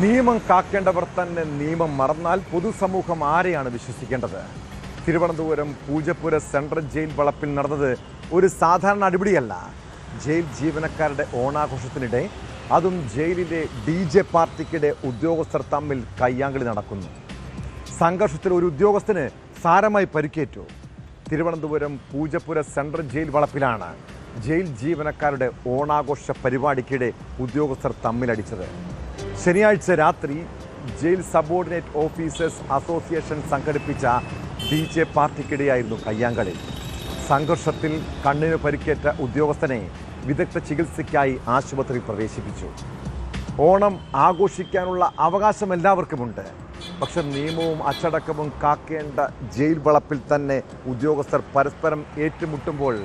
നിയമം കാക്കേണ്ടവർ തന്നെ നിയമം മറന്നാൽ പൊതുസമൂഹം ആരെയാണ് വിശ്വസിക്കേണ്ടത്? തിരുവനന്തപുരം പൂജപ്പുര സെൻട്രൽ ജയിൽ വളപ്പിൽ നടന്നത് ഒരു സാധാരണ അടിപിടിയല്ല. ജയിൽ ജീവനക്കാരുടെ ഓണാഘോഷത്തിനിടെ, അതും ജയിലിലെ DJ പാർട്ടിക്കിടെ ഉദ്യോഗസ്ഥർ തമ്മിൽ കയ്യാങ്കളി നടക്കുന്നു. സംഘർഷത്തിൽ ഒരു ഉദ്യോഗസ്ഥന് സാരമായി പരിക്കേറ്റു. തിരുവനന്തപുരം പൂജപ്പുര സെൻട്രൽ ജയിൽ വളപ്പിലാണ് ജയിൽ ജീവനക്കാരുടെ ഓണാഘോഷ പരിപാടിക്കിടെ ഉദ്യോഗസ്ഥർ തമ്മിലടിച്ചത്. ശനിയാഴ്ച രാത്രി ജയിൽ സബോർഡിനേറ്റ് ഓഫീസേഴ്സ് അസോസിയേഷൻ സംഘടിപ്പിച്ച DJ പാർട്ടിക്കിടെയായിരുന്നു കയ്യാങ്കളി. സംഘർഷത്തിൽ കണ്ണിന് പരിക്കേറ്റ ഉദ്യോഗസ്ഥനെ വിദഗ്ധ ചികിത്സയ്ക്കായി ആശുപത്രിയിൽ പ്രവേശിപ്പിച്ചു. ഓണം ആഘോഷിക്കാനുള്ള അവകാശം എല്ലാവർക്കുമുണ്ട്. പക്ഷെ നിയമവും അച്ചടക്കവും കാക്കേണ്ട ജയിൽ വളപ്പിൽ തന്നെ ഉദ്യോഗസ്ഥർ പരസ്പരം ഏറ്റുമുട്ടുമ്പോൾ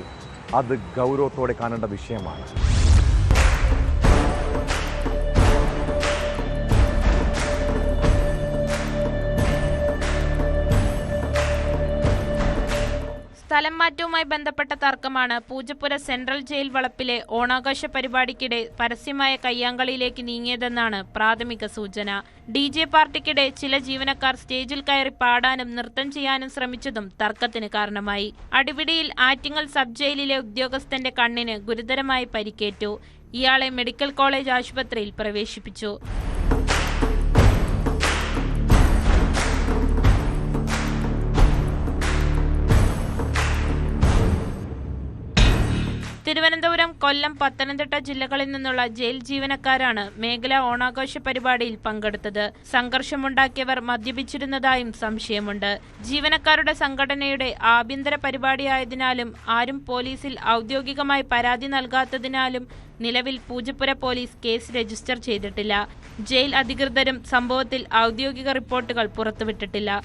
അത് ഗൗരവത്തോടെ കാണേണ്ട വിഷയമാണ്. സ്ഥലം മാറ്റവുമായി ബന്ധപ്പെട്ട തർക്കമാണ് പൂജപ്പുര സെൻട്രൽ ജയിൽ വളപ്പിലെ ഓണാഘോഷ പരിപാടിക്കിടെ പരസ്യമായ കയ്യാങ്കളിയിലേക്ക് നീങ്ങിയതെന്നാണ് പ്രാഥമിക സൂചന. DJ പാർട്ടിക്കിടെ ചില ജീവനക്കാർ സ്റ്റേജിൽ കയറി പാടാനും നൃത്തം ചെയ്യാനും ശ്രമിച്ചതും തർക്കത്തിന് കാരണമായി. അടിപിടിയിൽ ആറ്റിങ്ങൽ സബ് ജയിലിലെ ഉദ്യോഗസ്ഥന്റെ കണ്ണിന് ഗുരുതരമായി പരിക്കേറ്റു. ഇയാളെ മെഡിക്കൽ കോളേജ് ആശുപത്രിയിൽ പ്രവേശിപ്പിച്ചു. തിരുവനന്തപുരം, കൊല്ലം, പത്തനംതിട്ട ജില്ലകളിൽ നിന്നുള്ള ജയിൽ ജീവനക്കാരാണ് മേഖലാ ഓണാഘോഷ പരിപാടിയിൽ പങ്കെടുത്തത്. സംഘർഷമുണ്ടാക്കിയവർ മദ്യപിച്ചിരുന്നതായും സംശയമുണ്ട്. ജീവനക്കാരുടെ സംഘടനയുടെ ആഭ്യന്തര പരിപാടിയായതിനാലും ആരും പോലീസിൽ ഔദ്യോഗികമായി പരാതി നൽകാത്തതിനാലും നിലവിൽ പൂജപ്പുര പോലീസ് കേസ് രജിസ്റ്റർ ചെയ്തിട്ടില്ല. ജയിൽ അധികൃതരും സംഭവത്തിൽ ഔദ്യോഗിക റിപ്പോർട്ടുകൾ പുറത്തുവിട്ടിട്ടില്ല.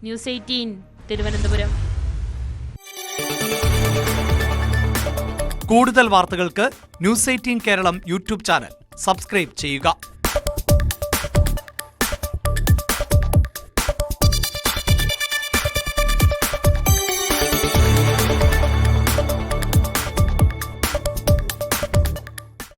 ന്യൂസ് 18 തിരുവനന്തപുരം. കൂടുതൽ വാർത്തകൾക്ക് news 18 Keralam YouTube channel subscribe ചെയ്യുക.